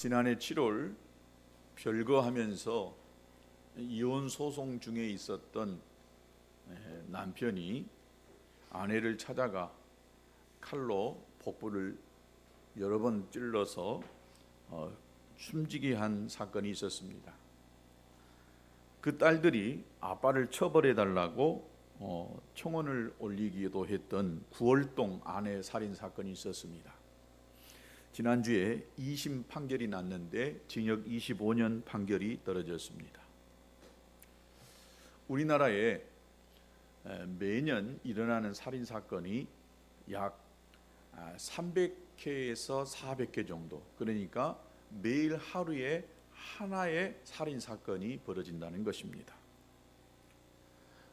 지난해 7월 별거하면서 이혼 소송 중에 있었던 남편이 아내를 찾아가 칼로 복부를 여러 번 찔러서 숨지게 한 사건이 있었습니다. 그 딸들이 아빠를 처벌해달라고 청원을 올리기도 했던 구월동 아내 살인 사건이 있었습니다. 지난주에 2심 판결이 났는데 징역 25년 판결이 떨어졌습니다. 우리나라에 매년 일어나는 살인 사건이 약 300개에서 400개 정도, 그러니까 매일 하루에 하나의 살인 사건이 벌어진다는 것입니다.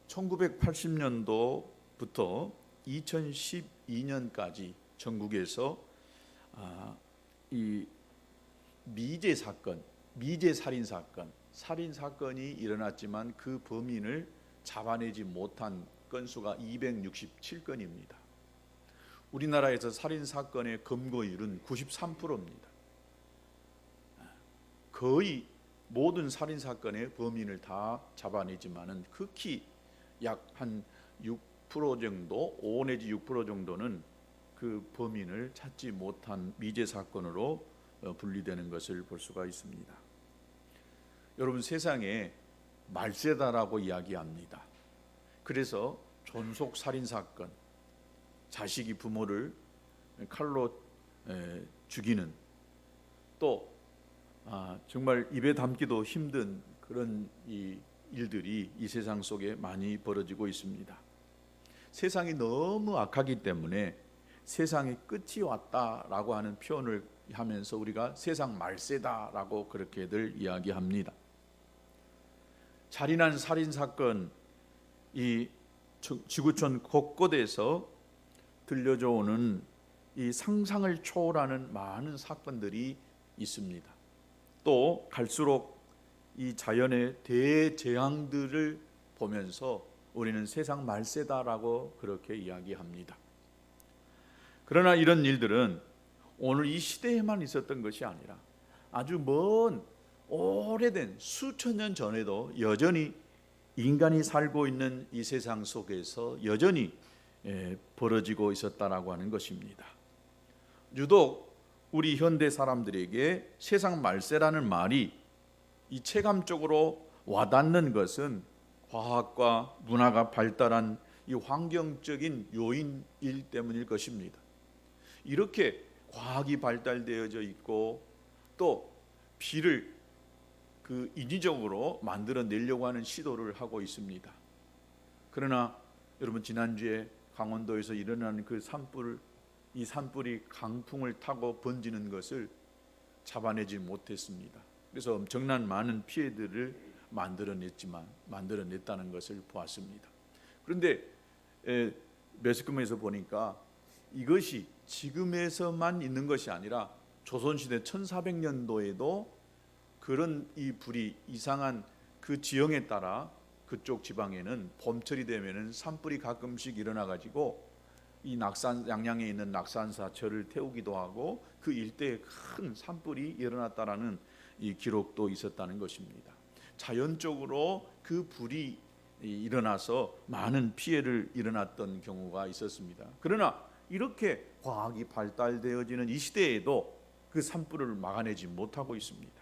1980년도부터 2012년까지 전국에서 이 미제 사건, 미제 살인 사건, 살인 사건이 일어났지만 그 범인을 잡아내지 못한 건수가 267건입니다. 우리나라에서 살인 사건의 검거율은 93%입니다. 거의 모든 살인 사건의 범인을 다 잡아내지만은 극히 약 한 6% 정도, 5 내지 6% 정도는 그 범인을 찾지 못한 미제 사건으로 분리되는 것을 볼 수가 있습니다. 여러분, 세상에 말세다라고 이야기합니다. 그래서 존속 살인 사건, 자식이 부모를 칼로 죽이는, 또 정말 입에 담기도 힘든 그런 이 일들이 이 세상 속에 많이 벌어지고 있습니다. 세상이 너무 악하기 때문에 세상의 끝이 왔다라고 하는 표현을 하면서 우리가 세상 말세다라고 그렇게들 이야기합니다. 잔인한 살인 사건, 이 지구촌 곳곳에서 들려져 오는 이 상상을 초월하는 많은 사건들이 있습니다. 또 갈수록 이 자연의 대재앙들을 보면서 우리는 세상 말세다라고 그렇게 이야기합니다. 그러나 이런 일들은 오늘 이 시대에만 있었던 것이 아니라 아주 먼 오래된 수천 년 전에도 여전히 인간이 살고 있는 이 세상 속에서 여전히 벌어지고 있었다라고 하는 것입니다. 유독 우리 현대 사람들에게 세상 말세라는 말이 이 체감적으로 와닿는 것은 과학과 문화가 발달한 이 환경적인 요인일 때문일 것입니다. 이렇게 과학이 발달되어져 있고 또 비를 인위적으로 만들어내려고 하는 시도를 하고 있습니다. 그러나 여러분, 지난주에 강원도에서 일어나는 그 이 산불이 강풍을 타고 번지는 것을 잡아내지 못했습니다. 그래서 엄청난 많은 피해들을 만들어냈다는 것을 보았습니다. 그런데 매스컴에서 보니까 이것이 지금에서만 있는 것이 아니라 조선시대 1400년도에도 그런 이 불이 이상한 그 지형에 따라 그쪽 지방에는 봄철이 되면은 산불이 가끔씩 일어나 가지고 이 양양에 있는 낙산사철을 태우기도 하고 그 일대에 큰 산불이 일어났다라는 이 기록도 있었다는 것입니다. 자연적으로 그 불이 일어나서 많은 피해를 일어났던 경우가 있었습니다. 그러나 이렇게 과학이 발달되어지는 이 시대에도 그 산불을 막아내지 못하고 있습니다.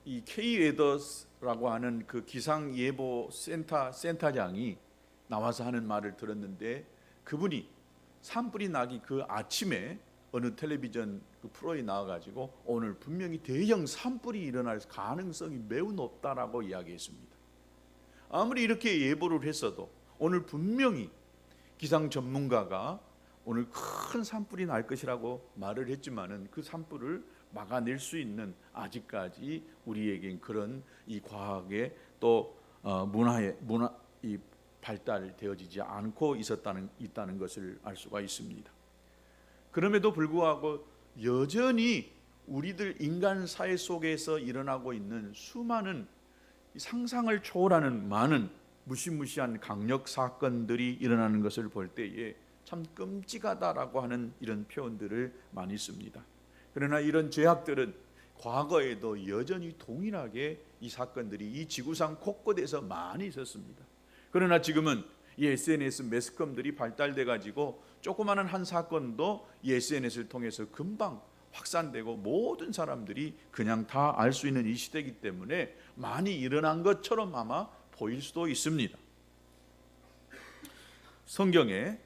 이 K-웨더스라고 하는 그 기상예보 센터장이 나와서 하는 말을 들었는데, 그분이 산불이 나기 그 아침에 어느 텔레비전 그 프로에 나와가지고 오늘 분명히 대형 산불이 일어날 가능성이 매우 높다라고 이야기했습니다. 아무리 이렇게 예보를 했어도 오늘 분명히 기상 전문가가 오늘 큰 산불이 날 것이라고 말을 했지만은 그 산불을 막아낼 수 있는 아직까지 우리에겐 그런 이 과학의 또 문화 이 발달되어지지 않고 있다는 것을 알 수가 있습니다. 그럼에도 불구하고 여전히 우리들 인간 사회 속에서 일어나고 있는 수많은 상상을 초월하는 많은 무시무시한 강력 사건들이 일어나는 것을 볼 때에 참 끔찍하다라고 하는 이런 표현들을 많이 씁니다. 그러나 이런 죄악들은 과거에도 여전히 동일하게 이 사건들이 이 지구상 곳곳에서 많이 있었습니다. 그러나 지금은 이 SNS 매스컴들이 발달돼 가지고 조그마한 한 사건도 이 SNS를 통해서 금방 확산되고 모든 사람들이 그냥 다 알 수 있는 이 시대이기 때문에 많이 일어난 것처럼 아마 보일 수도 있습니다. 성경에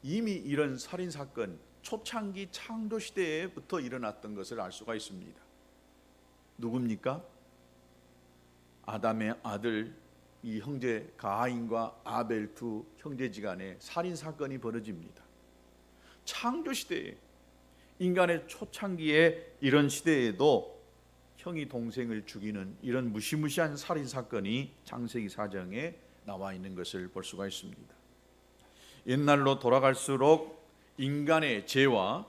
이미 이런 살인 사건 초창기 창조 시대에부터 일어났던 것을 알 수가 있습니다. 누굽니까? 아담의 아들 이 형제 가인과 아벨 두 형제지간에 살인 사건이 벌어집니다. 창조 시대에 인간의 초창기에 이런 시대에도 형이 동생을 죽이는 이런 무시무시한 살인 사건이 창세기 4장에 나와 있는 것을 볼 수가 있습니다. 옛날로 돌아갈수록 인간의 죄와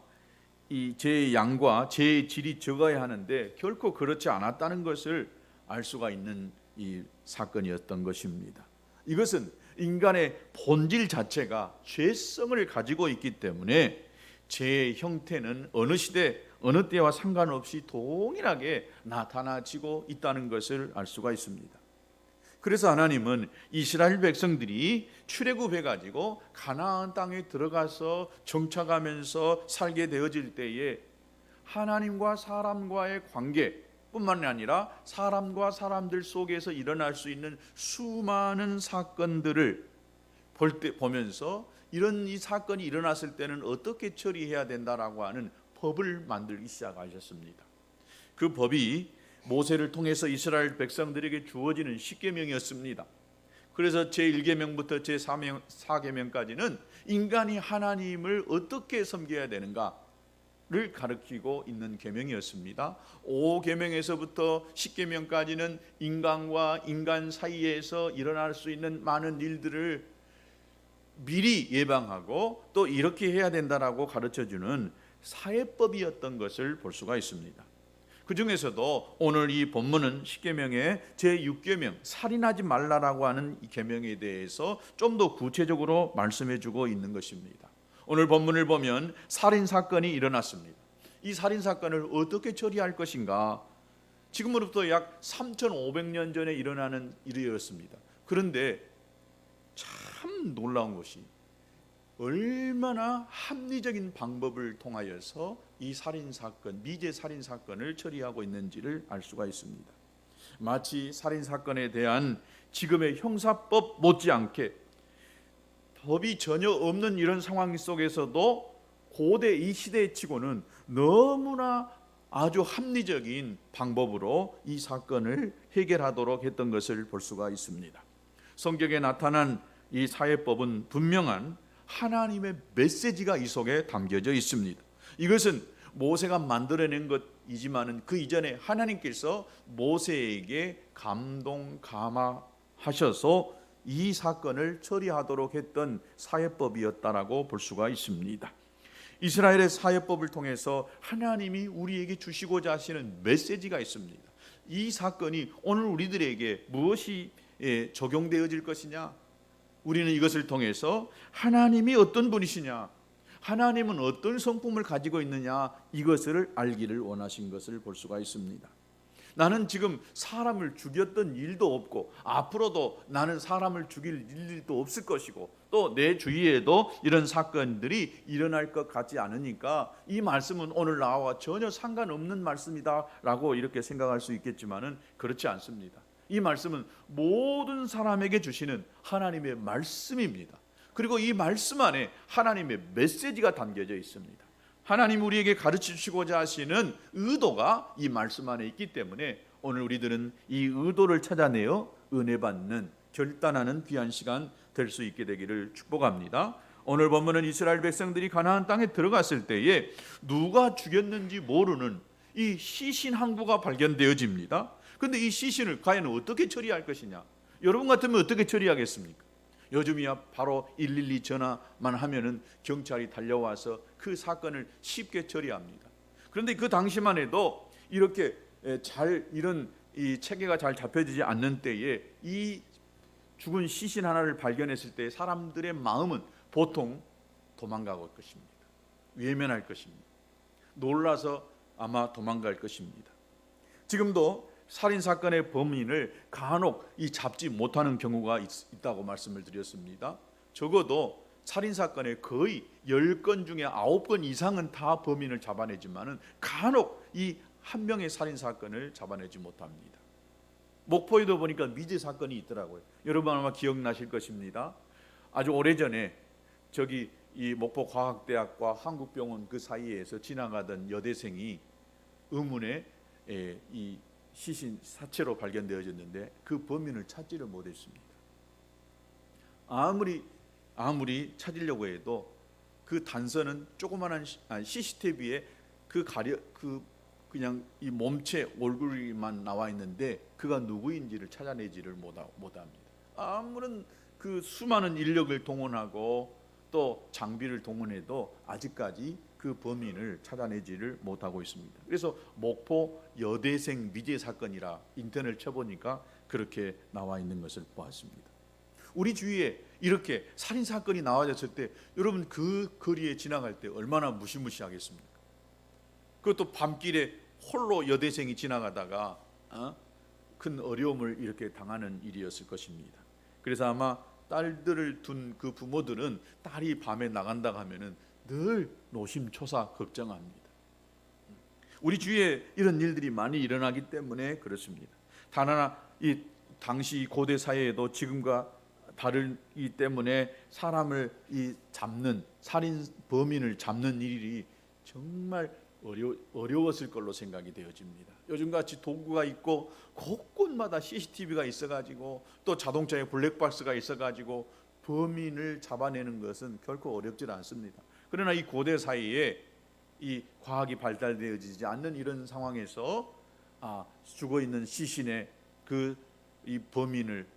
이 죄의 양과 죄의 질이 적어야 하는데 결코 그렇지 않았다는 것을 알 수가 있는 이 사건이었던 것입니다. 이것은 인간의 본질 자체가 죄성을 가지고 있기 때문에 죄의 형태는 어느 시대 어느 때와 상관없이 동일하게 나타나지고 있다는 것을 알 수가 있습니다. 그래서 하나님은 이스라엘 백성들이 출애굽해 가지고 가나안 땅에 들어가서 정착하면서 살게 되어질 때에 하나님과 사람과의 관계뿐만 아니라 사람과 사람들 속에서 일어날 수 있는 수많은 사건들을 보면서 이런 이 사건이 일어났을 때는 어떻게 처리해야 된다라고 하는 법을 만들기 시작하셨습니다. 그 법이 모세를 통해서 이스라엘 백성들에게 주어지는 십계명이었습니다. 그래서 제1계명부터 제4계명까지는 인간이 하나님을 어떻게 섬겨야 되는가를 가르치고 있는 계명이었습니다. 5계명에서부터 10계명까지는 인간과 인간 사이에서 일어날 수 있는 많은 일들을 미리 예방하고 또 이렇게 해야 된다라고 가르쳐주는 사회법이었던 것을 볼 수가 있습니다. 그 중에서도 오늘 이 본문은 십계명의 제6계명 살인하지 말라라고 하는 이 계명에 대해서 좀 더 구체적으로 말씀해주고 있는 것입니다. 오늘 본문을 보면 살인 사건이 일어났습니다. 이 살인 사건을 어떻게 처리할 것인가? 지금으로부터 약 3,500년 전에 일어나는 일이었습니다. 그런데 참 놀라운 것이 얼마나 합리적인 방법을 통하여서 이 살인사건, 미제 살인사건을 처리하고 있는지를 알 수가 있습니다. 마치 살인사건에 대한 지금의 형사법 못지않게 법이 전혀 없는 이런 상황 속에서도 고대 이 시대에 치고는 너무나 아주 합리적인 방법으로 이 사건을 해결하도록 했던 것을 볼 수가 있습니다. 성경에 나타난 이 사회법은 분명한 하나님의 메시지가 이 속에 담겨져 있습니다. 이것은 모세가 만들어낸 것이지만은 그 이전에 하나님께서 모세에게 감동 감화하셔서 이 사건을 처리하도록 했던 사회법이었다라고 볼 수가 있습니다. 이스라엘의 사회법을 통해서 하나님이 우리에게 주시고자 하시는 메시지가 있습니다. 이 사건이 오늘 우리들에게 무엇이 적용되어질 것이냐? 우리는 이것을 통해서 하나님이 어떤 분이시냐, 하나님은 어떤 성품을 가지고 있느냐, 이것을 알기를 원하신 것을 볼 수가 있습니다. 나는 지금 사람을 죽였던 일도 없고 앞으로도 나는 사람을 죽일 일도 없을 것이고 또 내 주위에도 이런 사건들이 일어날 것 같지 않으니까 이 말씀은 오늘 나와 전혀 상관없는 말씀이다라고 이렇게 생각할 수 있겠지만은 그렇지 않습니다. 이 말씀은 모든 사람에게 주시는 하나님의 말씀입니다. 그리고 이 말씀 안에 하나님의 메시지가 담겨져 있습니다. 하나님 우리에게 가르치시고자 하시는 의도가 이 말씀 안에 있기 때문에 오늘 우리들은 이 의도를 찾아내어 은혜 받는 결단하는 귀한 시간 될 수 있게 되기를 축복합니다. 오늘 본문은 이스라엘 백성들이 가나안 땅에 들어갔을 때에 누가 죽였는지 모르는 이 시신 한 구가 발견되어집니다. 그런데 이 시신을 과연 어떻게 처리할 것이냐? 여러분 같으면 어떻게 처리하겠습니까? 요즘이야 바로 112 전화만 하면은 경찰이 달려와서 그 사건을 쉽게 처리합니다. 그런데 그 당시만 해도 이렇게 이런 이 체계가 잘 잡혀지지 않는 때에 이 죽은 시신 하나를 발견했을 때 사람들의 마음은 보통 도망갈 것입니다. 외면할 것입니다. 놀라서 아마 도망갈 것입니다. 지금도 살인사건의 범인을 간혹 잡지 못하는 경우가 있다고 말씀을 드렸습니다. 적어도 살인사건의 거의 10건 중에 9건 이상은 다 범인을 잡아내지만은 간혹 이 한 명의 살인사건을 잡아내지 못합니다. 목포에도 보니까 미제 사건이 있더라고요. 여러분 아마 기억나실 것입니다. 아주 오래전에 저기 이 목포과학대학과 한국병원 그 사이에서 지나가던 여대생이 의문에 이 시신 사체로 발견되어졌는데 그 범인을 찾지를 못했습니다. 아무리 찾으려고 해도 그 단서는 조그만한 CCTV에 그냥 이 몸체 얼굴만 나와 있는데 그가 누구인지를 찾아내지를 못합니다. 아무런 그 수많은 인력을 동원하고 또 장비를 동원해도 아직까지 그 범인을 찾아내지를 못하고 있습니다. 그래서 목포 여대생 미제 사건이라 인터넷 쳐보니까 그렇게 나와 있는 것을 보았습니다. 우리 주위에 이렇게 살인 사건이 나와졌을 때 여러분 그 거리에 지나갈 때 얼마나 무시무시하겠습니까? 그것도 밤길에 홀로 여대생이 지나가다가 큰 어려움을 이렇게 당하는 일이었을 것입니다. 그래서 아마 딸들을 둔 그 부모들은 딸이 밤에 나간다고 하면은 늘 노심초사 걱정합니다. 우리 주위에 이런 일들이 많이 일어나기 때문에 그렇습니다. 단 하나 이 당시 고대 사회에도 지금과 다르기 때문에 사람을 잡는 살인 범인을 잡는 일이 정말 어려웠을 걸로 생각이 되어집니다. 요즘같이 도구가 있고 곳곳마다 CCTV가 있어가지고 또 자동차에 블랙박스가 있어가지고 범인을 잡아내는 것은 결코 어렵지 않습니다. 그러나 이 고대 사이에 이 과학이 발달되어지지 않는 이런 상황에서 죽어 있는 시신의 이 범인을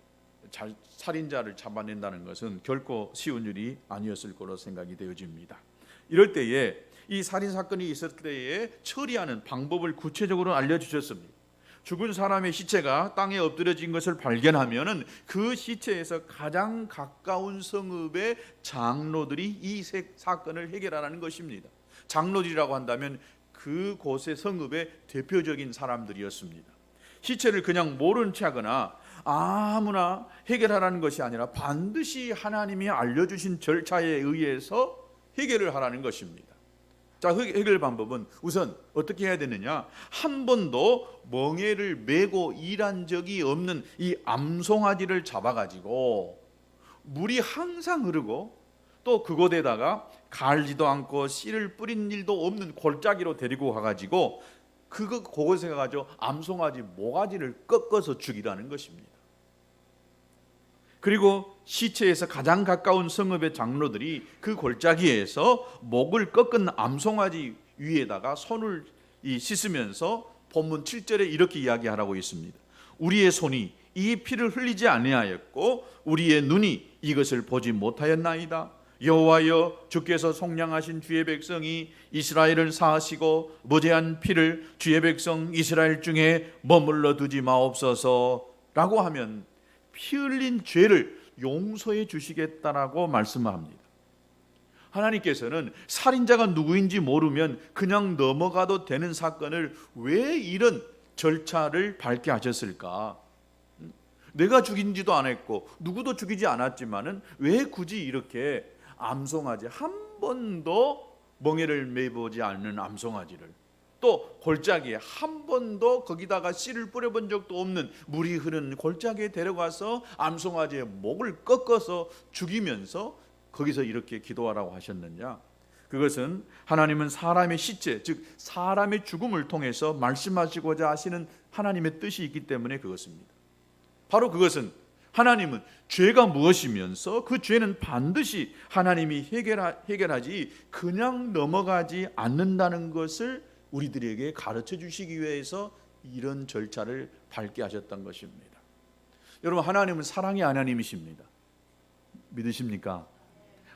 살인자를 잡아낸다는 것은 결코 쉬운 일이 아니었을 거로 생각이 되어집니다. 이럴 때에 이 살인 사건이 있을 때에 처리하는 방법을 구체적으로 알려주셨습니다. 죽은 사람의 시체가 땅에 엎드려진 것을 발견하면은 그 시체에서 가장 가까운 성읍의 장로들이 이 사건을 해결하라는 것입니다. 장로들이라고 한다면 그곳의 성읍의 대표적인 사람들이었습니다. 시체를 그냥 모른 채 하거나 아무나 해결하라는 것이 아니라 반드시 하나님이 알려주신 절차에 의해서 해결을 하라는 것입니다. 자, 해결 방법은 우선 어떻게 해야 되느냐? 한 번도 멍에를 메고 일한 적이 없는 이 암송아지를 잡아가지고 물이 항상 흐르고 또 그곳에다가 갈지도 않고 씨를 뿌린 일도 없는 골짜기로 데리고 가가지고 그곳에 가가지고 암송아지 모가지를 꺾어서 죽이라는 것입니다. 그리고 시체에서 가장 가까운 성읍의 장로들이 그 골짜기에서 목을 꺾은 암송아지 위에다가 손을 씻으면서 본문 7절에 이렇게 이야기하라고 있습니다. 우리의 손이 이 피를 흘리지 아니하였고 우리의 눈이 이것을 보지 못하였나이다. 여호와여, 주께서 속량하신 주의 백성이 이스라엘을 사하시고 무죄한 피를 주의 백성 이스라엘 중에 머물러 두지 마옵소서 라고 하면 피 흘린 죄를 용서해 주시겠다라고 말씀합니다. 하나님께서는 살인자가 누구인지 모르면 그냥 넘어가도 되는 사건을 왜 이런 절차를 밟게 하셨을까? 내가 죽인지도 안 했고 누구도 죽이지 않았지만은 왜 굳이 이렇게 암송아지, 한 번도 멍에를 메보지 않는 암송아지를, 또 골짜기에 한 번도 거기다가 씨를 뿌려본 적도 없는 물이 흐르는 골짜기에 데려가서 암송아지의 목을 꺾어서 죽이면서 거기서 이렇게 기도하라고 하셨느냐? 그것은 하나님은 사람의 시체, 즉 사람의 죽음을 통해서 말씀하시고자 하시는 하나님의 뜻이 있기 때문에 그것입니다. 바로 그것은 하나님은 죄가 무엇이면서 그 죄는 반드시 하나님이 해결하지 그냥 넘어가지 않는다는 것을 우리들에게 가르쳐 주시기 위해서 이런 절차를 밟게 하셨던 것입니다. 여러분, 하나님은 사랑의 하나님이십니다. 믿으십니까?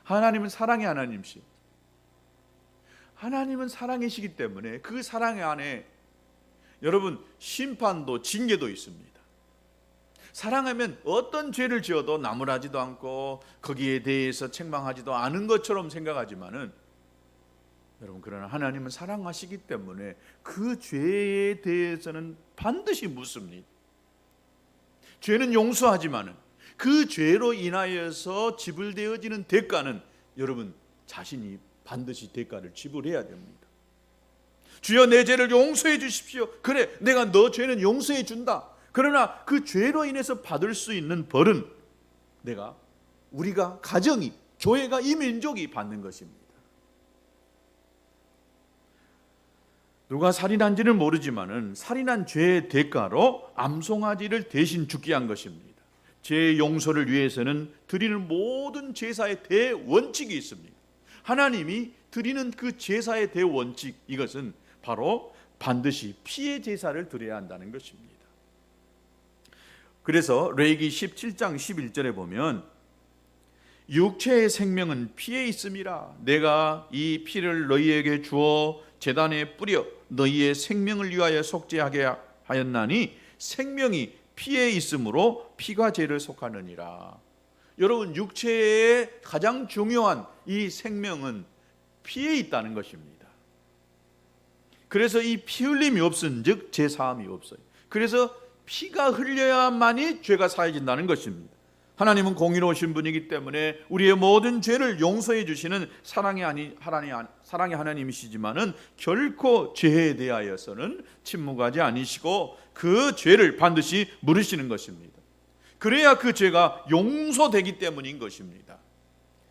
하나님은 사랑의 하나님이시. 하나님은 사랑이시기 때문에 그 사랑 안에 여러분 심판도 징계도 있습니다. 사랑하면 어떤 죄를 지어도 나무라지도 않고 거기에 대해서 책망하지도 않은 것처럼 생각하지만은, 여러분, 그러나 하나님은 사랑하시기 때문에 그 죄에 대해서는 반드시 묻습니다. 죄는 용서하지만은 그 죄로 인하여서 지불되어지는 대가는 여러분 자신이 반드시 대가를 지불해야 됩니다. 주여, 내 죄를 용서해 주십시오. 그래, 내가 너 죄는 용서해 준다. 그러나 그 죄로 인해서 받을 수 있는 벌은 우리가 가정이, 교회가, 이 민족이 받는 것입니다. 누가 살인한지는 모르지만은 살인한 죄의 대가로 암송아지를 대신 죽게 한 것입니다. 죄의 용서를 위해서는 드리는 모든 제사의 대원칙이 있습니다. 하나님이 드리는 그 제사의 대원칙, 이것은 바로 반드시 피의 제사를 드려야 한다는 것입니다. 그래서 레위기 17장 11절에 보면 육체의 생명은 피에 있음이라. 내가 이 피를 너희에게 주어 제단에 뿌려 너희의 생명을 위하여 속죄하게 하였나니 생명이 피에 있으므로 피가 죄를 속하느니라. 여러분, 육체의 가장 중요한 이 생명은 피에 있다는 것입니다. 그래서 이 피 흘림이 없은즉 죄 사함이 없어요. 그래서 피가 흘려야만이 죄가 사해진다는 것입니다. 하나님은 공의로우신 분이기 때문에 우리의 모든 죄를 용서해 주시는 사랑의 하나님이시지만은 결코 죄에 대하여서는 침묵하지 않으시고 그 죄를 반드시 물으시는 것입니다. 그래야 그 죄가 용서되기 때문인 것입니다.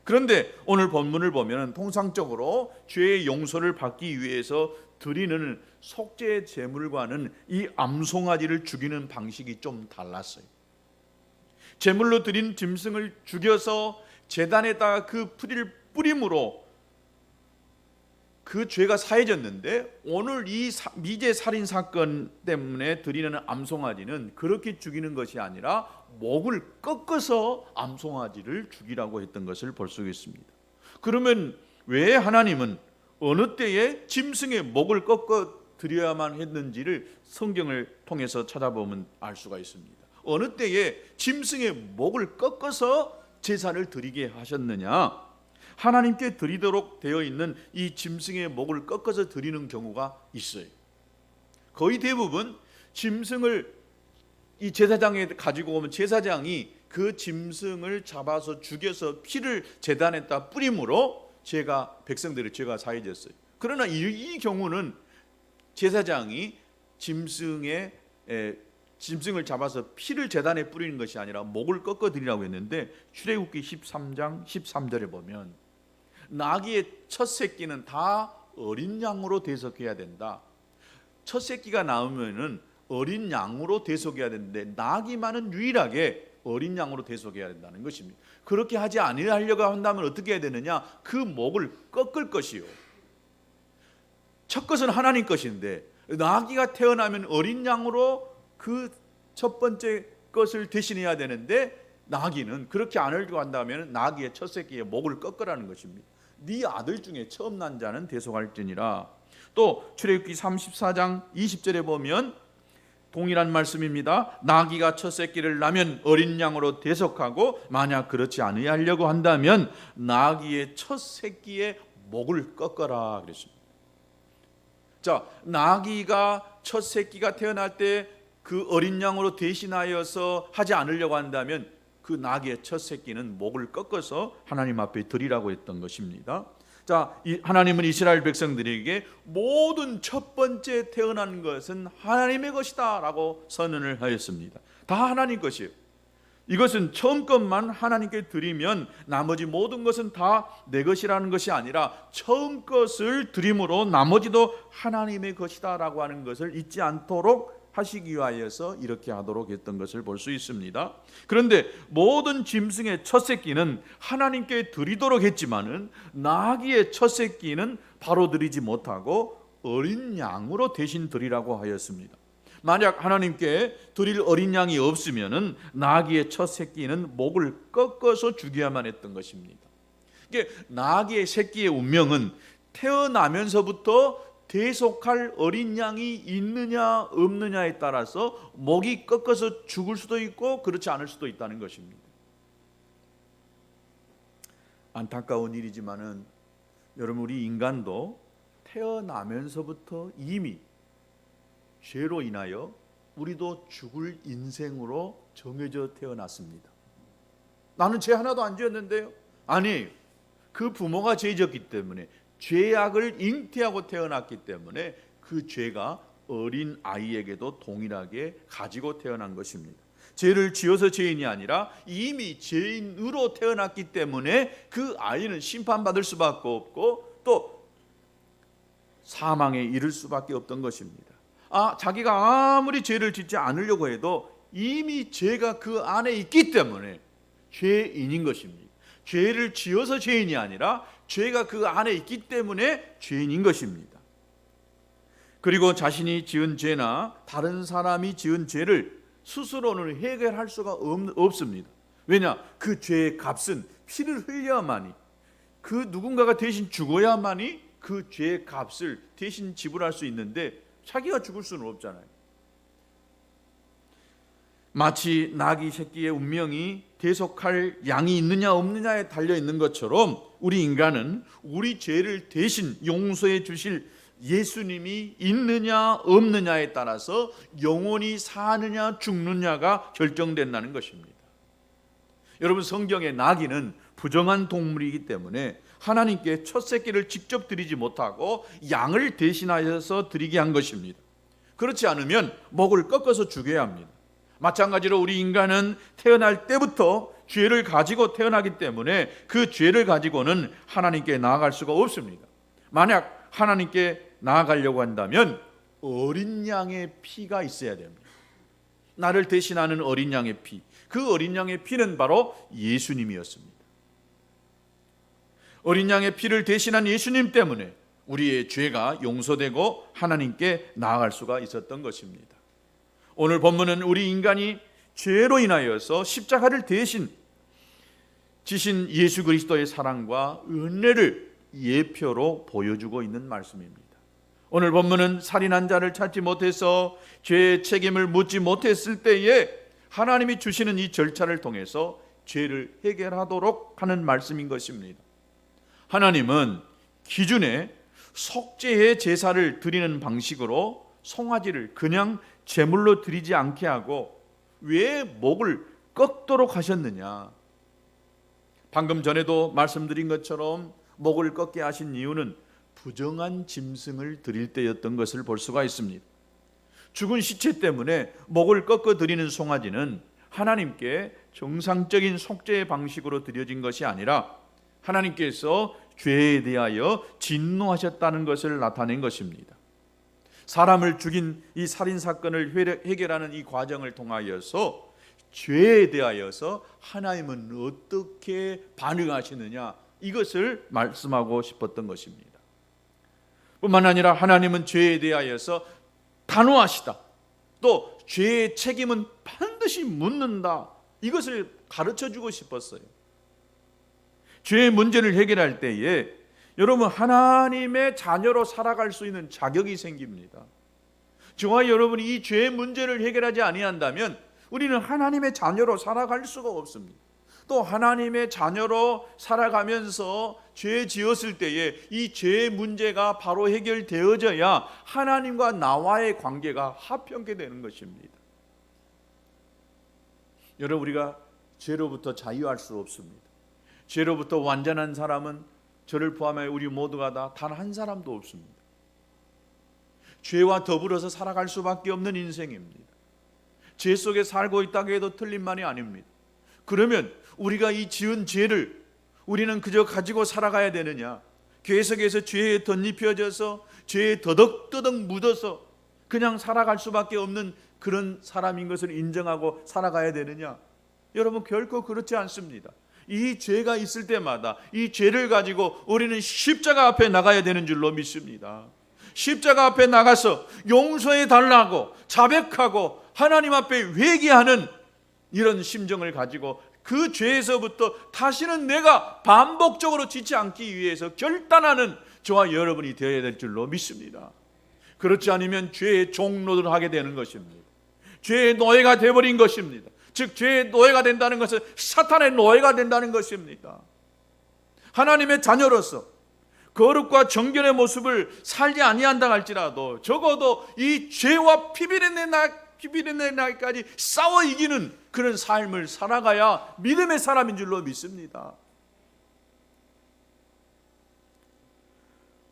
그런데 오늘 본문을 보면 통상적으로 죄의 용서를 받기 위해서 드리는 속죄 제물과는 이 암송아지를 죽이는 방식이 좀 달랐어요. 제물로 드린 짐승을 죽여서 제단에다가 그 피를 뿌림으로 그 죄가 사해졌는데, 오늘 이 미제 살인 사건 때문에 드리는 암송아지는 그렇게 죽이는 것이 아니라 목을 꺾어서 암송아지를 죽이라고 했던 것을 볼 수 있습니다. 그러면 왜 하나님은 어느 때에 짐승의 목을 꺾어 드려야만 했는지를 성경을 통해서 찾아보면 알 수가 있습니다. 어느 때에 짐승의 목을 꺾어서 제사를 드리게 하셨느냐? 하나님께 드리도록 되어 있는 이 짐승의 목을 꺾어서 드리는 경우가 있어요. 거의 대부분 짐승을 이 제사장에 가지고 오면 제사장이 그 짐승을 잡아서 죽여서 피를 제단에다 뿌림으로 백성들의 죄가 사해졌어요. 그러나 이 경우는 제사장이 짐승을 잡아서 피를 제단에 뿌리는 것이 아니라 목을 꺾어 드리라고 했는데, 출애굽기 13장 13절에 보면 나귀의 첫 새끼는 다 어린 양으로 대속해야 된다. 첫 새끼가 나오면은 어린 양으로 대속해야 되는데 나귀만은 유일하게 어린 양으로 대속해야 된다는 것입니다. 그렇게 하지 아니하려고 한다면 어떻게 해야 되느냐? 그 목을 꺾을 것이요. 첫 것은 하나님 것인데 나귀가 태어나면 어린 양으로 그 첫 번째 것을 대신해야 되는데, 나귀는 그렇게 안 하려고 한다면 나귀의 첫 새끼의 목을 꺾으라는 것입니다. 네 아들 중에 처음 난 자는 대속할지니라. 또 출애굽기 34장 20절에 보면 동일한 말씀입니다. 나귀가 첫 새끼를 낳으면 어린 양으로 대속하고, 만약 그렇지 아니하려고 한다면 나귀의 첫 새끼의 목을 꺾어라 그랬습니다. 자, 나귀가 첫 새끼가 태어날 때 그 어린 양으로 대신하여서 하지 않으려고 한다면 그 나귀의 첫 새끼는 목을 꺾어서 하나님 앞에 드리라고 했던 것입니다. 자, 하나님은 이스라엘 백성들에게 모든 첫 번째 태어난 것은 하나님의 것이다 라고 선언을 하였습니다. 다 하나님 것이에요. 이것은 처음 것만 하나님께 드리면 나머지 모든 것은 다 내 것이라는 것이 아니라 처음 것을 드림으로 나머지도 하나님의 것이다 라고 하는 것을 잊지 않도록 하시기 위하여서 이렇게 하도록 했던 것을 볼 수 있습니다. 그런데 모든 짐승의 첫 새끼는 하나님께 드리도록 했지만은 나귀의 첫 새끼는 바로 드리지 못하고 어린 양으로 대신 드리라고 하였습니다. 만약 하나님께 드릴 어린 양이 없으면은 나귀의 첫 새끼는 목을 꺾어서 죽여야만 했던 것입니다. 이게 나귀의 새끼의 운명은 태어나면서부터 대속할 어린 양이 있느냐 없느냐에 따라서 목이 꺾어서 죽을 수도 있고 그렇지 않을 수도 있다는 것입니다. 안타까운 일이지만은 여러분, 우리 인간도 태어나면서부터 이미 죄로 인하여 우리도 죽을 인생으로 정해져 태어났습니다. 나는 죄 하나도 안 지었는데요. 아니, 그 부모가 죄 지었기 때문에, 죄악을 잉태하고 태어났기 때문에 그 죄가 어린 아이에게도 동일하게 가지고 태어난 것입니다. 죄를 지어서 죄인이 아니라 이미 죄인으로 태어났기 때문에 그 아이는 심판받을 수밖에 없고 또 사망에 이를 수밖에 없던 것입니다. 자기가 아무리 죄를 짓지 않으려고 해도 이미 죄가 그 안에 있기 때문에 죄인인 것입니다. 죄를 지어서 죄인이 아니라 죄가 그 안에 있기 때문에 죄인인 것입니다. 그리고 자신이 지은 죄나 다른 사람이 지은 죄를 스스로는 해결할 수가 없습니다. 왜냐? 그 죄의 값은 피를 흘려야만이, 그 누군가가 대신 죽어야만이 그 죄의 값을 대신 지불할 수 있는데 자기가 죽을 수는 없잖아요. 마치 나귀 새끼의 운명이 대속할 양이 있느냐 없느냐에 달려 있는 것처럼 우리 인간은 우리 죄를 대신 용서해 주실 예수님이 있느냐 없느냐에 따라서 영원히 사느냐 죽느냐가 결정된다는 것입니다. 여러분, 성경의 나귀는 부정한 동물이기 때문에 하나님께 첫 새끼를 직접 드리지 못하고 양을 대신하여서 드리게 한 것입니다. 그렇지 않으면 목을 꺾어서 죽여야 합니다. 마찬가지로 우리 인간은 태어날 때부터 죄를 가지고 태어나기 때문에 그 죄를 가지고는 하나님께 나아갈 수가 없습니다. 만약 하나님께 나아가려고 한다면 어린 양의 피가 있어야 됩니다. 나를 대신하는 어린 양의 피, 그 어린 양의 피는 바로 예수님이었습니다. 어린 양의 피를 대신한 예수님 때문에 우리의 죄가 용서되고 하나님께 나아갈 수가 있었던 것입니다. 오늘 본문은 우리 인간이 죄로 인하여서 십자가를 대신 지신 예수 그리스도의 사랑과 은혜를 예표로 보여주고 있는 말씀입니다. 오늘 본문은 살인한 자를 찾지 못해서 죄의 책임을 묻지 못했을 때에 하나님이 주시는 이 절차를 통해서 죄를 해결하도록 하는 말씀인 것입니다. 하나님은 기준에 속죄의 제사를 드리는 방식으로 송아지를 그냥 제물로 드리지 않게 하고 왜 목을 꺾도록 하셨느냐? 방금 전에도 말씀드린 것처럼 목을 꺾게 하신 이유는 부정한 짐승을 드릴 때였던 것을 볼 수가 있습니다. 죽은 시체 때문에 목을 꺾어 드리는 송아지는 하나님께 정상적인 속죄의 방식으로 드려진 것이 아니라 하나님께서 죄에 대하여 진노하셨다는 것을 나타낸 것입니다. 사람을 죽인 이 살인 사건을 해결하는 이 과정을 통하여서 죄에 대하여서 하나님은 어떻게 반응하시느냐, 이것을 말씀하고 싶었던 것입니다. 뿐만 아니라 하나님은 죄에 대하여서 단호하시다, 또 죄의 책임은 반드시 묻는다, 이것을 가르쳐주고 싶었어요. 죄의 문제를 해결할 때에 여러분, 하나님의 자녀로 살아갈 수 있는 자격이 생깁니다. 저와 여러분이 이 죄의 문제를 해결하지 아니한다면 우리는 하나님의 자녀로 살아갈 수가 없습니다. 또 하나님의 자녀로 살아가면서 죄 지었을 때에 이 죄의 문제가 바로 해결되어져야 하나님과 나와의 관계가 화평케 되는 것입니다. 여러분, 우리가 죄로부터 자유할 수 없습니다. 죄로부터 완전한 사람은 저를 포함해 우리 모두가 다 단 한 사람도 없습니다. 죄와 더불어서 살아갈 수밖에 없는 인생입니다. 죄 속에 살고 있다고 해도 틀린 말이 아닙니다. 그러면 우리가 이 지은 죄를 우리는 그저 가지고 살아가야 되느냐? 계속해서 죄에 덧입혀져서 죄에 더덕더덕 묻어서 그냥 살아갈 수밖에 없는 그런 사람인 것을 인정하고 살아가야 되느냐? 여러분, 결코 그렇지 않습니다. 이 죄가 있을 때마다 이 죄를 가지고 우리는 십자가 앞에 나가야 되는 줄로 믿습니다. 십자가 앞에 나가서 용서해 달라고 자백하고 하나님 앞에 회개하는 이런 심정을 가지고 그 죄에서부터 다시는 내가 반복적으로 짓지 않기 위해서 결단하는 저와 여러분이 되어야 될 줄로 믿습니다. 그렇지 않으면 죄의 종로를 하게 되는 것입니다. 죄의 노예가 되어버린 것입니다. 즉 죄의 노예가 된다는 것은 사탄의 노예가 된다는 것입니다. 하나님의 자녀로서 거룩과 정결의 모습을 살지 아니한다 할지라도 적어도 이 죄와 피비린내 날까지 싸워 이기는 그런 삶을 살아가야 믿음의 사람인 줄로 믿습니다.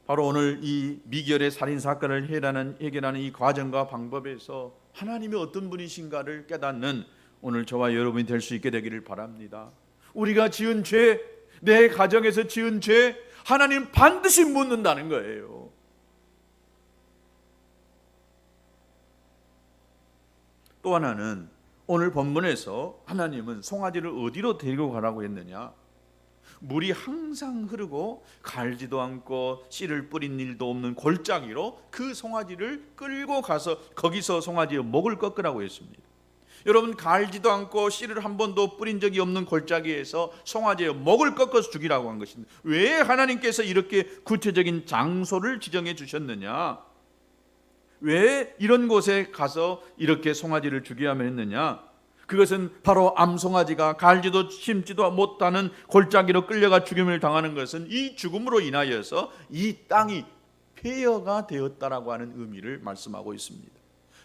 바로 오늘 이 미결의 살인사건을 해결하는 이 과정과 방법에서 하나님이 어떤 분이신가를 깨닫는 오늘 저와 여러분이 될 수 있게 되기를 바랍니다. 우리가 지은 죄, 내 가정에서 지은 죄, 하나님 반드시 묻는다는 거예요. 또 하나는 오늘 본문에서 하나님은 송아지를 어디로 데리고 가라고 했느냐? 물이 항상 흐르고 갈지도 않고 씨를 뿌린 일도 없는 골짜기로 그 송아지를 끌고 가서 거기서 송아지의 목을 꺾으라고 했습니다. 여러분, 갈지도 않고 씨를 한 번도 뿌린 적이 없는 골짜기에서 송아지의 목을 꺾어서 죽이라고 한 것입니다. 왜 하나님께서 이렇게 구체적인 장소를 지정해 주셨느냐? 왜 이런 곳에 가서 이렇게 송아지를 죽여야만 했느냐? 그것은 바로 암송아지가 갈지도 심지도 못하는 골짜기로 끌려가 죽임을 당하는 것은 이 죽음으로 인하여서 이 땅이 폐허가 되었다라고 하는 의미를 말씀하고 있습니다.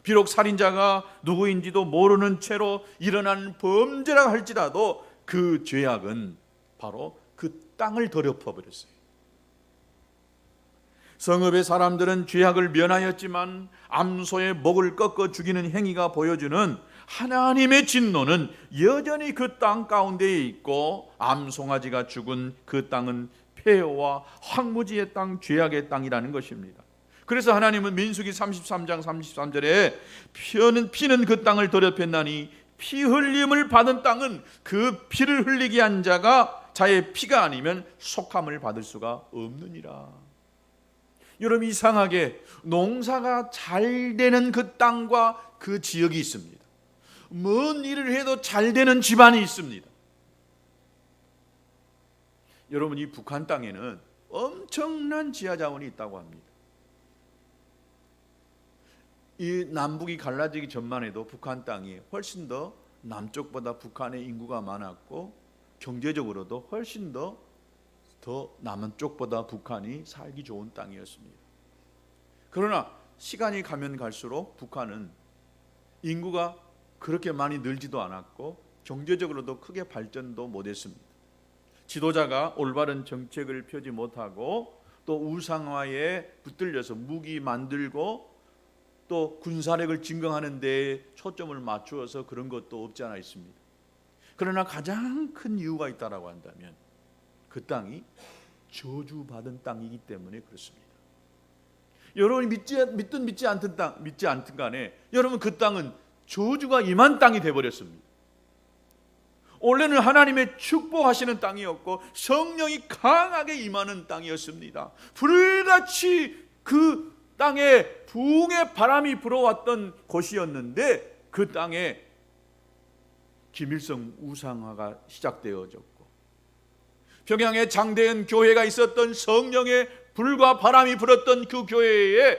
비록 살인자가 누구인지도 모르는 채로 일어난 범죄라 할지라도 그 죄악은 바로 그 땅을 더럽혀 버렸어요. 성읍의 사람들은 죄악을 면하였지만 암소의 목을 꺾어 죽이는 행위가 보여주는 하나님의 진노는 여전히 그 땅 가운데에 있고 암송아지가 죽은 그 땅은 폐허와 황무지의 땅, 죄악의 땅이라는 것입니다. 그래서 하나님은 민수기 33장 33절에 피는 그 땅을 더럽혔나니 피 흘림을 받은 땅은 그 피를 흘리게 한 자가 자의 피가 아니면 속함을 받을 수가 없느니라. 여러분, 이상하게 농사가 잘 되는 그 땅과 그 지역이 있습니다. 뭔 일을 해도 잘 되는 집안이 있습니다. 여러분, 이 북한 땅에는 엄청난 지하자원이 있다고 합니다. 이 남북이 갈라지기 전만 해도 북한 땅이 훨씬 더 남쪽보다 북한의 인구가 많았고 경제적으로도 훨씬 더 남쪽보다 북한이 살기 좋은 땅이었습니다. 그러나 시간이 가면 갈수록 북한은 인구가 그렇게 많이 늘지도 않았고 경제적으로도 크게 발전도 못했습니다. 지도자가 올바른 정책을 펴지 못하고 또 우상화에 붙들려서 무기 만들고 또 군사력을 증강하는 데에 초점을 맞추어서 그런 것도 없지 않아 있습니다. 그러나 가장 큰 이유가 있다라고 한다면 그 땅이 저주받은 땅이기 때문에 그렇습니다. 여러분이 믿든 믿지 않든 간에 여러분, 그 땅은 저주가 임한 땅이 되어버렸습니다. 원래는 하나님의 축복하시는 땅이었고 성령이 강하게 임하는 땅이었습니다. 불같이 그 땅에 부흥의 바람이 불어왔던 곳이었는데 그 땅에 김일성 우상화가 시작되어졌고 평양에 장대현 교회가 있었던 성령의 불과 바람이 불었던 그 교회에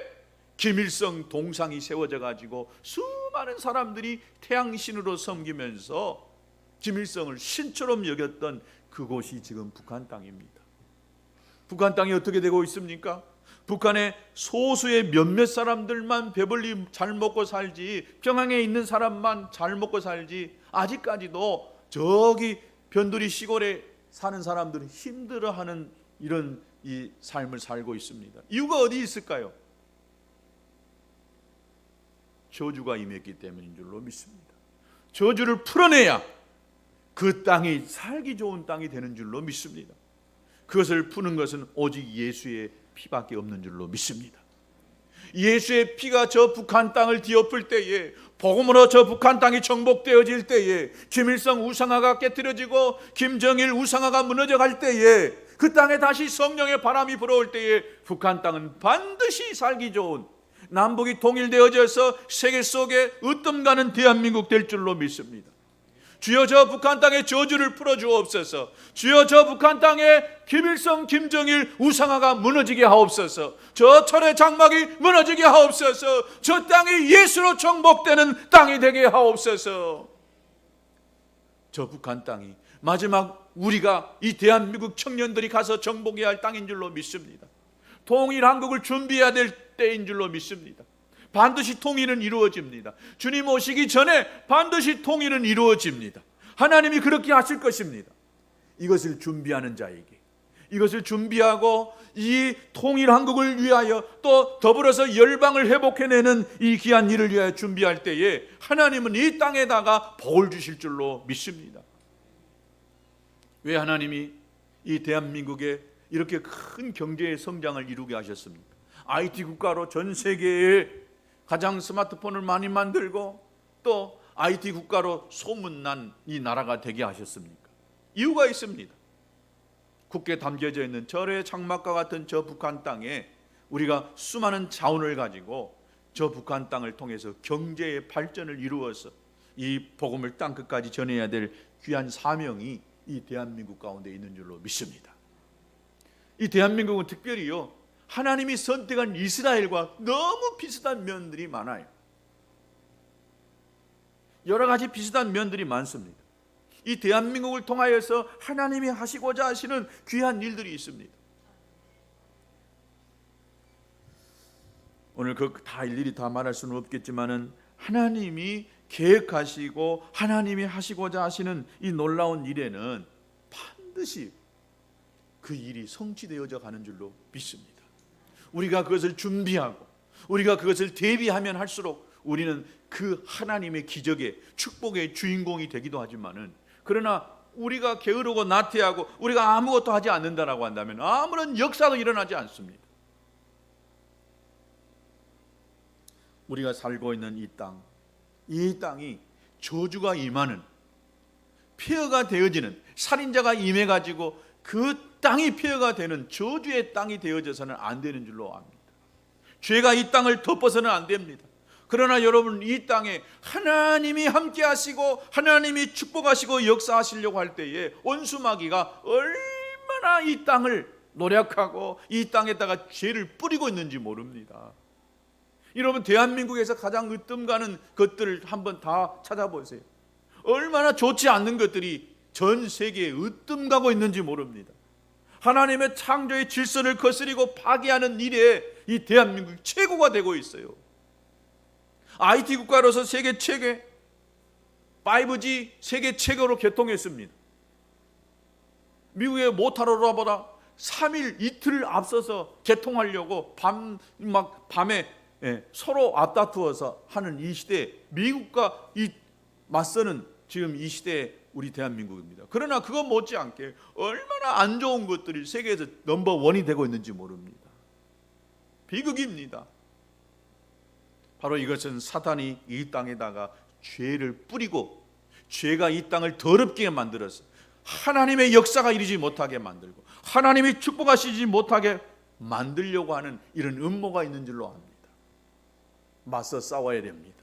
김일성 동상이 세워져 가지고 수많은 사람들이 태양신으로 섬기면서 김일성을 신처럼 여겼던 그곳이 지금 북한 땅입니다. 북한 땅이 어떻게 되고 있습니까? 북한의 소수의 몇몇 사람들만 배불리 잘 먹고 살지, 평양에 있는 사람만 잘 먹고 살지, 아직까지도 저기 변두리 시골에 사는 사람들은 힘들어하는 이런 이 삶을 살고 있습니다. 이유가 어디 있을까요? 저주가 임했기 때문인 줄로 믿습니다. 저주를 풀어내야 그 땅이 살기 좋은 땅이 되는 줄로 믿습니다. 그것을 푸는 것은 오직 예수의 피밖에 없는 줄로 믿습니다. 예수의 피가 저 북한 땅을 뒤엎을 때에, 복음으로 저 북한 땅이 정복되어질 때에, 김일성 우상화가 깨트려지고 김정일 우상화가 무너져 갈 때에, 그 땅에 다시 성령의 바람이 불어올 때에 북한 땅은 반드시 살기 좋은, 남북이 통일되어져서 세계 속에 으뜸가는 대한민국 될 줄로 믿습니다. 주여 저 북한 땅의 저주를 풀어주옵소서. 주여 저 북한 땅에 김일성, 김정일 우상화가 무너지게 하옵소서. 저 철의 장막이 무너지게 하옵소서. 저 땅이 예수로 정복되는 땅이 되게 하옵소서. 저 북한 땅이 마지막 우리가 이 대한민국 청년들이 가서 정복해야 할 땅인 줄로 믿습니다. 통일한국을 준비해야 될 때인 줄로 믿습니다. 반드시 통일은 이루어집니다. 주님 오시기 전에 반드시 통일은 이루어집니다. 하나님이 그렇게 하실 것입니다. 이것을 준비하는 자에게, 이것을 준비하고 이 통일한국을 위하여 또 더불어서 열방을 회복해내는 이 귀한 일을 위하여 준비할 때에 하나님은 이 땅에다가 복을 주실 줄로 믿습니다. 왜 하나님이 이 대한민국에 이렇게 큰 경제의 성장을 이루게 하셨습니까? IT 국가로 전 세계에 가장 스마트폰을 많이 만들고 또 IT 국가로 소문난 이 나라가 되게 하셨습니까? 이유가 있습니다. 굳게 담겨져 있는 절의 장막과 같은 저 북한 땅에 우리가 수많은 자원을 가지고 저 북한 땅을 통해서 경제의 발전을 이루어서 이 복음을 땅 끝까지 전해야 될 귀한 사명이 이 대한민국 가운데 있는 줄로 믿습니다. 이 대한민국은 특별히요, 하나님이 선택한 이스라엘과 너무 비슷한 면들이 많아요. 여러 가지 비슷한 면들이 많습니다. 이 대한민국을 통하여서 하나님이 하시고자 하시는 귀한 일들이 있습니다. 오늘 그 다 일일이 다 말할 수는 없겠지만은 하나님이 계획하시고 하나님이 하시고자 하시는 이 놀라운 일에는 반드시 그 일이 성취되어져 가는 줄로 믿습니다. 우리가 그것을 준비하고 우리가 그것을 대비하면 할수록 우리는 그 하나님의 기적의 축복의 주인공이 되기도 하지만은, 그러나 우리가 게으르고 나태하고 우리가 아무것도 하지 않는다라고 한다면 아무런 역사도 일어나지 않습니다. 우리가 살고 있는 이 땅, 이 땅이 저주가 임하는, 폐허가 되어지는, 살인자가 임해가지고 그 땅이 폐허가 되는 저주의 땅이 되어져서는 안 되는 줄로 압니다. 죄가 이 땅을 덮어서는 안 됩니다. 그러나 여러분, 이 땅에 하나님이 함께 하시고 하나님이 축복하시고 역사하시려고 할 때에 원수마귀가 얼마나 이 땅을 노력하고 이 땅에다가 죄를 뿌리고 있는지 모릅니다. 여러분, 대한민국에서 가장 으뜸가는 것들을 한번 다 찾아보세요. 얼마나 좋지 않는 것들이 전 세계에 으뜸가고 있는지 모릅니다. 하나님의 창조의 질서를 거스리고 파괴하는 일에 이 대한민국이 최고가 되고 있어요. IT 국가로서 세계 최고, 5G 세계 최고로 개통했습니다. 미국의 모타로라보다 3일 이틀을 앞서서 개통하려고 밤에 서로 앞다투어서 하는 이 시대에 미국과 이 맞서는 지금 이 시대에 우리 대한민국입니다. 그러나 그것 못지않게 얼마나 안 좋은 것들이 세계에서 넘버원이 되고 있는지 모릅니다. 비극입니다. 바로 이것은 사탄이 이 땅에다가 죄를 뿌리고 죄가 이 땅을 더럽게 만들어서 하나님의 역사가 이루지 못하게 만들고 하나님이 축복하시지 못하게 만들려고 하는 이런 음모가 있는 줄로 압니다. 맞서 싸워야 됩니다.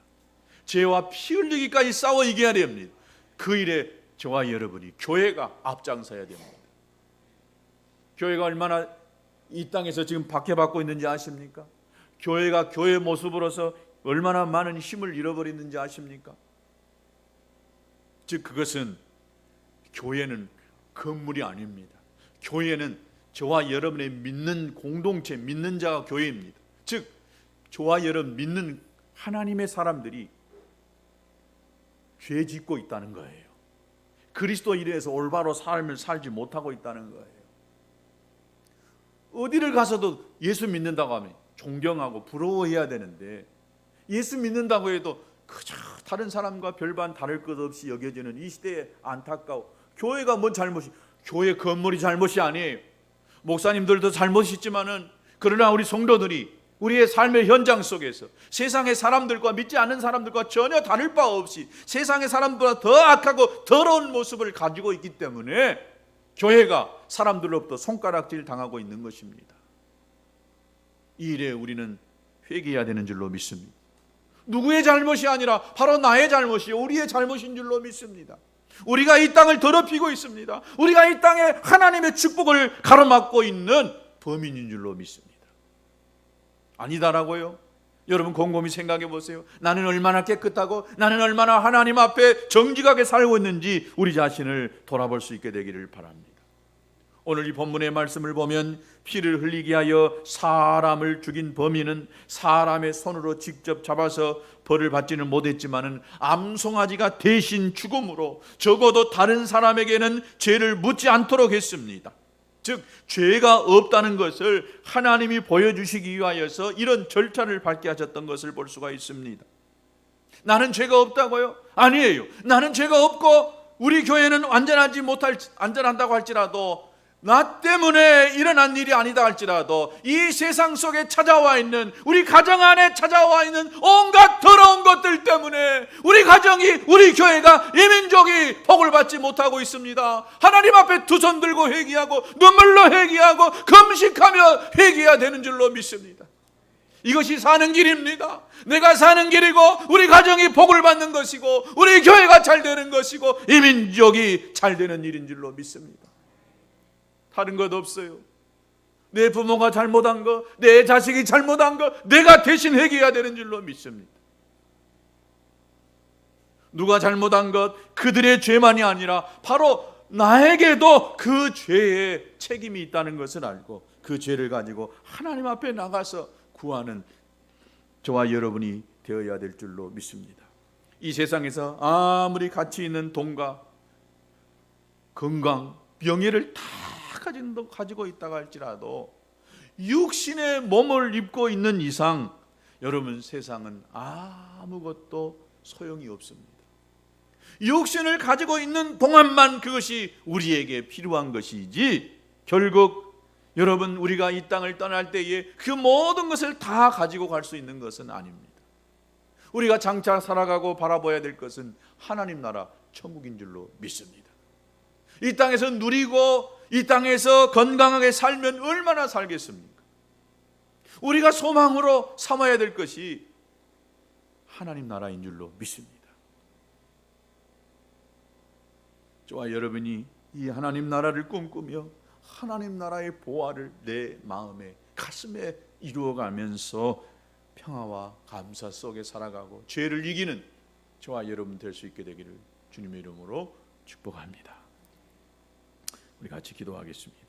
죄와 피 흘리기까지 싸워 이겨야 됩니다. 그 일에 저와 여러분이 교회가 앞장서야 됩니다. 교회가 얼마나 이 땅에서 지금 박해받고 있는지 아십니까? 교회가 교회 모습으로서 얼마나 많은 힘을 잃어버리는지 아십니까? 즉 그것은, 교회는 건물이 아닙니다. 교회는 저와 여러분의 믿는 공동체, 믿는 자가 교회입니다. 즉 저와 여러분 믿는 하나님의 사람들이 죄 짓고 있다는 거예요. 그리스도 이래서 올바로 삶을 살지 못하고 있다는 거예요. 어디를 가서도 예수 믿는다고 하면 존경하고 부러워해야 되는데, 예수 믿는다고 해도 그저 다른 사람과 별반 다를 것 없이 여겨지는 이 시대에 안타까워. 교회가 뭔 잘못이, 교회 건물이 잘못이 아니에요. 목사님들도 잘못이 있지만은, 그러나 우리 성도들이 우리의 삶의 현장 속에서 세상의 사람들과 믿지 않는 사람들과 전혀 다를 바 없이 세상의 사람들보다 더 악하고 더러운 모습을 가지고 있기 때문에 교회가 사람들로부터 손가락질 당하고 있는 것입니다. 이 일에 우리는 회개해야 되는 줄로 믿습니다. 누구의 잘못이 아니라 바로 나의 잘못이요, 우리의 잘못인 줄로 믿습니다. 우리가 이 땅을 더럽히고 있습니다. 우리가 이 땅에 하나님의 축복을 가로막고 있는 범인인 줄로 믿습니다. 아니다라고요? 여러분 곰곰이 생각해 보세요. 나는 얼마나 깨끗하고 나는 얼마나 하나님 앞에 정직하게 살고 있는지 우리 자신을 돌아볼 수 있게 되기를 바랍니다. 오늘 이 본문의 말씀을 보면 피를 흘리게 하여 사람을 죽인 범인은 사람의 손으로 직접 잡아서 벌을 받지는 못했지만은 암송아지가 대신 죽음으로 적어도 다른 사람에게는 죄를 묻지 않도록 했습니다. 즉 죄가 없다는 것을 하나님이 보여주시기 위하여서 이런 절차를 밟게 하셨던 것을 볼 수가 있습니다. 나는 죄가 없다고요? 아니에요. 나는 죄가 없고 우리 교회는 안전한다고 할지라도 나 때문에 일어난 일이 아니다 할지라도 이 세상 속에 찾아와 있는 우리 가정 안에 찾아와 있는 온갖 더러운 것들 때문에 우리 가정이 우리 교회가 이 민족이 복을 받지 못하고 있습니다. 하나님 앞에 두 손 들고 회개하고 눈물로 회개하고 금식하며 회개해야 되는 줄로 믿습니다. 이것이 사는 길입니다. 내가 사는 길이고 우리 가정이 복을 받는 것이고 우리 교회가 잘 되는 것이고 이 민족이 잘 되는 일인 줄로 믿습니다. 다른 것 없어요. 내 부모가 잘못한 거, 내 자식이 잘못한 거 내가 대신 회개해야 되는 줄로 믿습니다. 누가 잘못한 것, 그들의 죄만이 아니라 바로 나에게도 그 죄에 책임이 있다는 것을 알고 그 죄를 가지고 하나님 앞에 나가서 구하는 저와 여러분이 되어야 될 줄로 믿습니다. 이 세상에서 아무리 가치 있는 돈과 건강, 명예를 다 가지고 있다가 할지라도 육신의 몸을 입고 있는 이상 여러분 세상은 아무것도 소용이 없습니다. 육신을 가지고 있는 동안만 그것이 우리에게 필요한 것이지 결국 여러분 우리가 이 땅을 떠날 때에 그 모든 것을 다 가지고 갈 수 있는 것은 아닙니다. 우리가 장차 살아가고 바라봐야 될 것은 하나님 나라 천국인 줄로 믿습니다. 이 땅에서 누리고 이 땅에서 건강하게 살면 얼마나 살겠습니까? 우리가 소망으로 삼아야 될 것이 하나님 나라인 줄로 믿습니다. 저와 여러분이 이 하나님 나라를 꿈꾸며 하나님 나라의 보화를 내 마음에 가슴에 이루어가면서 평화와 감사 속에 살아가고 죄를 이기는 저와 여러분 될 수 있게 되기를 주님의 이름으로 축복합니다. 우리 같이 기도하겠습니다.